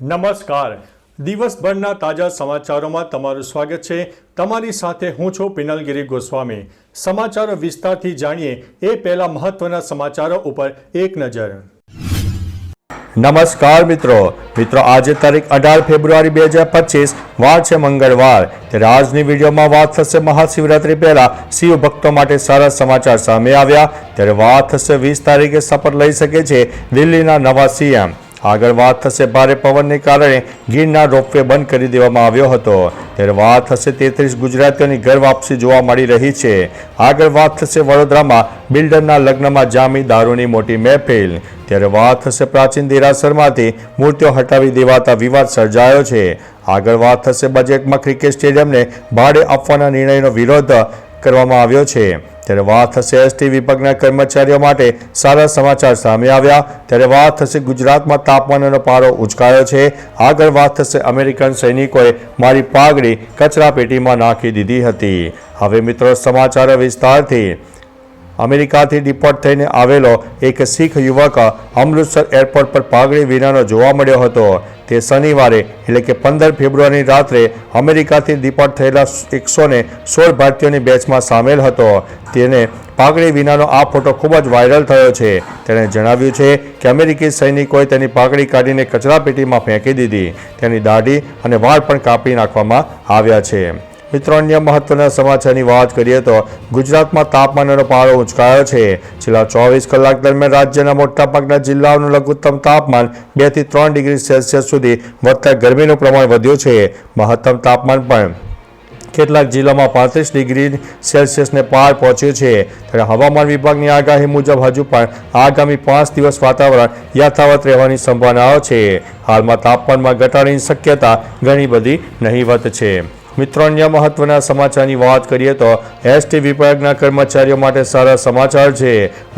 નમસ્કાર. દિવસભરના તાજા સમાચારોમાં તમારું સ્વાગત છે. તમારી સાથે હું છું પિનલગીરી ગોસ્વામી. સમાચારો વિસ્તારથી જાણીએ એ પહેલા મહત્વના સમાચારો ઉપર એક નજર. નમસ્કાર મિત્રો. આજે તારીખ 18 ફેબ્રુઆરી 2025 વાર છે મંગળવાર. ત્યારે આજની વિડીયોમાં વાત થશે મહાશિવરાત્રી પહેલા શિવ ભક્તો માટે સારા સમાચાર સામે આવ્યા. ત્યારે વાત થશે 20 તારીખે શપથ લઈ શકે છે દિલ્હીના નવા સીએમ. આગળ વાત થશે ભારે પવનને કારણે ગીરના રોપવે બંધ કરી દેવામાં આવ્યો હતો. ત્યારે વાત થશે 33 ગુજરાતીઓની ઘર વાપસી જોવા મળી રહી છે. આગળ વાત થશે વડોદરામાં બિલ્ડરના લગ્નમાં જામી દારૂની મોટી મહેફિલ. ત્યારે વાત થશે પ્રાચીન દેરાસરમાંથી મૂર્તિઓ હટાવી દેવાતા વિવાદ સર્જાયો છે. આગળ વાત થશે બજેટમાં ક્રિકેટ સ્ટેડિયમને ભાડે આપવાના નિર્ણયનો વિરોધ કરવામાં આવ્યો છે. ત્યારે વાત થશે એસટી વિભાગના કર્મચારીઓ માટે સારા સમાચાર સામે આવ્યા. ત્યારે વાત થશે ગુજરાતમાં તાપમાનનો પારો ઉંચકાયો છે. આગળ વાત થશે અમેરિકન સૈનિકોએ મારી પાઘડી કચરા પેટીમાં નાખી દીધી હતી. હવે મિત્રો સમાચાર વિસ્તારથી. અમેરિકાથી ડિપોર્ટ થઈને આવેલો એક શીખ યુવક અમૃતસર એરપોર્ટ પર પાઘડી વિનાનો જોવા મળ્યો હતો. તે શનિવારે એટલે કે 15 ફેબ્રુઆરીની રાત્રે અમેરિકાથી ડિપોર્ટ થયેલા 116 ભારતીયોની બેચમાં સામેલ હતો. તેને પાઘડી વિનાનો આ ફોટો ખૂબ જ વાયરલ થયો છે. તેણે જણાવ્યું છે કે અમેરિકી સૈનિકોએ તેની પાઘડી કાઢીને કચરાપેટીમાં ફેંકી દીધી. તેની દાઢી અને વાળ પણ કાપી નાખવામાં આવ્યા છે. મિત્રો અન્ય મહત્વના સમાચારની વાત કરીએ તો ગુજરાતમાં તાપમાનનો પારો ઉંચકાયો છે. છેલ્લા 24 કલાક દરમિયાન રાજ્યના મોટાભાગના જિલ્લાઓનું લઘુત્તમ તાપમાન 2 થી 3 ડિગ્રી સેલ્સિયસ સુધી વધતા ગરમીનું પ્રમાણ વધ્યું છે. મહત્તમ તાપમાન પણ કેટલાક જિલ્લામાં 35 ડિગ્રી સેલ્સિયસને પાર પહોંચ્યું છે. ત્યારે હવામાન વિભાગની આગાહી મુજબ હજુ પણ આગામી 5 દિવસ વાતાવરણ યથાવત રહેવાની સંભાવનાઓ છે. હાલમાં તાપમાનમાં ઘટાડાની શક્યતા ઘણી બધી નહીવત છે. મિત્રો અન્ય મહત્વના સમાચારની વાત કરીએ તો એસટી વિભાગના કર્મચારીઓ માટે સારા સમાચાર છે.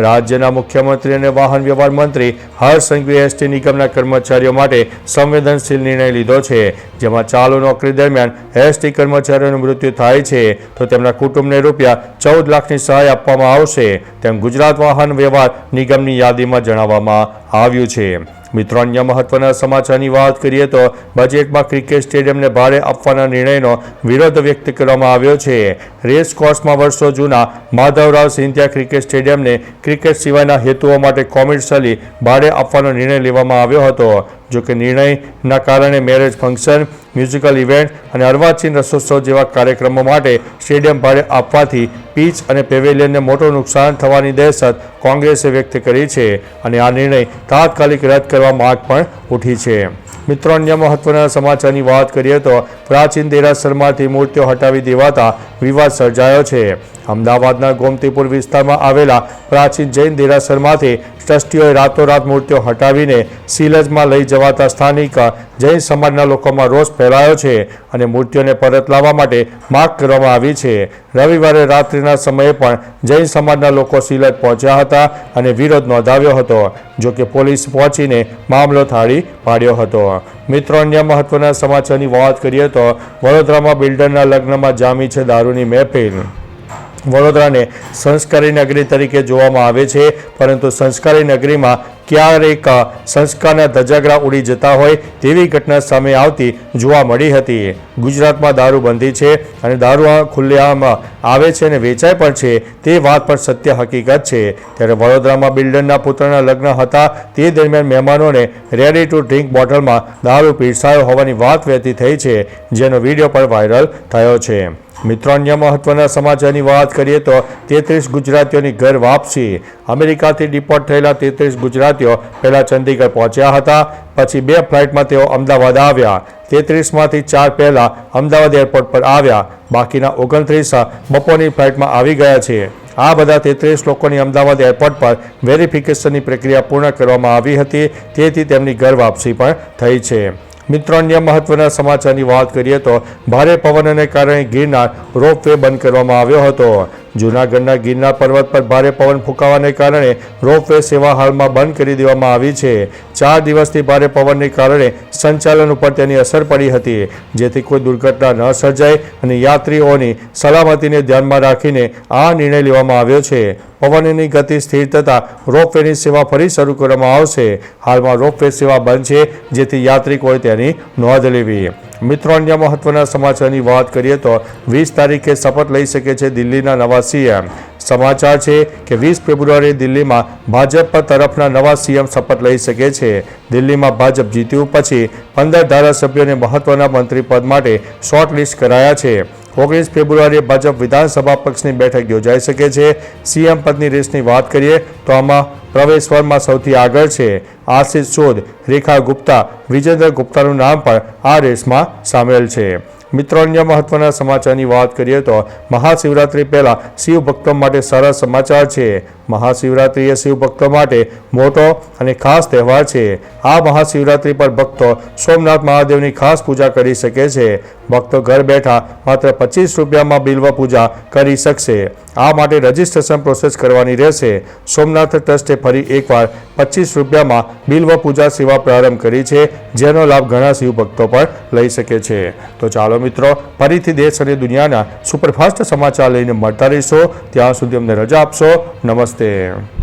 રાજ્યના મુખ્યમંત્રી અને વાહન વ્યવહાર મંત્રી હર્ષ સંઘવીએ એસટી નિગમના કર્મચારીઓ માટે સંવેદનશીલ નિર્ણય લીધો છે. જેમાં ચાલુ નોકરી દરમિયાન એસટી કર્મચારીઓનું મૃત્યુ થાય છે તો તેમના કુટુંબને રૂપિયા 14 લાખની સહાય આપવામાં આવશે તેમ ગુજરાત વાહન વ્યવહાર નિગમની યાદીમાં જણાવવામાં આવ્યું છે. મિત્રો અન્ય મહત્વના સમાચારની વાત કરીએ તો બજેટમાં ક્રિકેટ સ્ટેડિયમને ભાડે આપવાના નિર્ણયનો વિરોધ વ્યક્ત કરવામાં આવ્યો છે. રેસ કોર્સમાં વર્ષો જૂના માધવરાવ સિંધિયા ક્રિકેટ સ્ટેડિયમને ક્રિકેટ સિવાયના હેતુઓ માટે કોમર્શિયલી ભાડે આપવાનો નિર્ણય લેવામાં આવ્યો હતો. જોકે નિર્ણયના કારણે મેરેજ ફંક્શન, મ્યુઝિકલ ઇવેન્ટ અને અર્વાચીન રસોત્સવ જેવા કાર્યક્રમો માટે સ્ટેડિયમ ભાડે આપવાથી પીચ અને પેવેલિયનને મોટું નુકસાન થવાની દહેશત કોંગ્રેસે વ્યક્ત કરી છે અને આ નિર્ણય તાત્કાલિક રદ કરવા માંગ પણ ઉઠી છે. મિત્રો અન્ય મહત્વના સમાચારની વાત કરીએ તો પ્રાચીન દેરાસરમાંથી મૂર્તિઓ હટાવી દેવાતા વિવાદ સર્જાયો છે. અમદાવાદના ગોમતીપુર વિસ્તારમાં આવેલા પ્રાચીન જૈન દેરાસરમાંથી ટ્રસ્ટીઓએ રાતોરાત મૂર્તિઓ હટાવીને સિલજમાં લઈ જવાતા સ્થાનિક જૈન સમાજના લોકોમાં રોષ ફેલાયો છે અને મૂર્તિઓને પરત લાવવા માટે માંગ કરવામાં આવી છે. રવિવારે રાત્રિના સમયે પણ જૈન સમાજના લોકો સિલજ પહોંચ્યા હતા અને વિરોધ નોંધાવ્યો હતો. જોકે પોલીસ પહોંચીને મામલો થાળી પાડ્યો હતો. મિત્રો અન્ય મહત્વના સમાચારની વાત કરીએ તો વડોદરામાં બિલ્ડરના લગ્નમાં જામી છે દારૂની મહેફિલ. વડોદરાને સંસ્કારી નગરી તરીકે જોવામાં આવે છે, પરંતુ સંસ્કારી નગરીમાં ક્યારેક સંસ્કારના ધજાગરા ઉડી જતા હોય તેવી ઘટના સામે આવતી જોવા મળી હતી. ગુજરાતમાં દારૂબંધી છે અને દારૂ ખુલ્લેઆમ આવે છે અને વેચાય પણ છે તે વાત પણ સત્ય હકીકત છે. ત્યારે વડોદરામાં બિલ્ડરના પુત્રના લગ્ન હતા તે દરમિયાન મહેમાનોને રેડી ટુ ડ્રિંક બોટલમાં દારૂ પીરસાયો હોવાની વાત વહેતી થઈ છે, જેનો વિડીયો પણ વાયરલ થયો છે. મિત્રો અન્ય મહત્વના સમાચારની વાત કરીએ તો 33 ગુજરાતીઓની ઘર વાપસી. અમેરિકાથી ડિપોર્ટ થયેલા 33 ગુજરાતીઓ પહેલા ચંદીગઢ પહોંચ્યા હતા. પછી 2 ફ્લાઇટમાં તેઓ અમદાવાદ આવ્યા. 33માંથી 4 પહેલા અમદાવાદ એરપોર્ટ પર આવ્યા. બાકીના 29 બપોરની ફ્લાઇટમાં આવી ગયા છે. આ બધા 33 લોકોની અમદાવાદ એરપોર્ટ પર વેરિફિકેશનની પ્રક્રિયા પૂર્ણ કરવામાં આવી હતી, તેથી તેમની ઘર વાપસી પણ થઈ છે. મિત્રો અન્ય મહત્વના સમાચારની વાત કરીએ તો ભારે પવનને કારણે ગિરનાર રોપવે બંધ કરવામાં આવ્યો હતો. જૂનાગઢના ગિરનાર પર્વત પર ભારે પવન ફૂંકાવાને કારણે રોપવે સેવા હાલમાં બંધ કરી દેવામાં આવી છે. 4 દિવસથી ભારે પવનને કારણે સંચાલન ઉપર તેની અસર પડી હતી, જેથી કોઈ દુર્ઘટના ન સર્જાય અને યાત્રીઓની સલામતીને ધ્યાનમાં રાખીને આ નિર્ણય લેવામાં આવ્યો છે. પવનની ગતિ સ્થિર થતાં રોપવેની સેવા ફરી શરૂ કરવામાં આવશે. હાલમાં રોપવે સેવા બંધ છે, જેથી યાત્રિકોએ તેની નોંધ લેવી. મિત્રો, અન્ય મહત્વના સમાચારની વાત કરીએ તો 20 તારીખે શપથ લઈ શકે છે દિલ્હીના નવા સીએમ. સમાચાર છે કે 20 ફેબ્રુઆરીએ દિલ્હીમાં ભાજપ તરફના નવા સીએમ શપથ લઈ શકે છે. દિલ્હીમાં ભાજપ જીત્યું પછી 15 ધારાસભ્યોને મહત્વના મંત્રી પદ માટે શોર્ટલિસ્ટ કરાયા છે. 19 ફેબ્રુઆરીએ ભાજપ વિધાનસભા પક્ષની બેઠક યોજાઈ શકે છે. સીએમ પદની રેસની વાત કરીએ તો આમાં પ્રવેશવરમાં સૌથી આગળ છે આશિષ ચૌદ, રેખા ગુપ્તા, વિજેન્દ્ર ગુપ્તાનું નામ પણ આ રેસમાં સામેલ છે. મિત્રો, અન્ય મહત્વના સમાચારની વાત કરીએ તો મહાશિવરાત્રિ પહેલાં શિવ ભક્તો માટે સારા સમાચાર છે. મહાશિવરાત્રિ એ શિવ ભક્તો માટે મોટો અને ખાસ તહેવાર છે. આ મહાશિવરાત્રિ પર ભક્તો સોમનાથ મહાદેવની ખાસ પૂજા કરી શકે છે. ભક્તો ઘર બેઠા માત્ર 25 રૂપિયામાં બિલ્વ પૂજા કરી શકશે. આ માટે રજિસ્ટ્રેશન પ્રોસેસ કરવાની રહેશે. સોમનાથ ટ્રસ્ટે ફરી એકવાર 25 રૂપિયામાં બિલ્વ પૂજા સેવા પ્રારંભ કરી છે, જેનો લાભ ઘણા શિવ ભક્તો પણ લઈ શકે છે. તો ચાલો મિત્રો, ફરીથી દેશ અને દુનિયાના સુપરફાસ્ટ સમાચાર લઈને મળતા રહીશો. ત્યાં સુધી અમને રજા આપશો. નમસ્તે.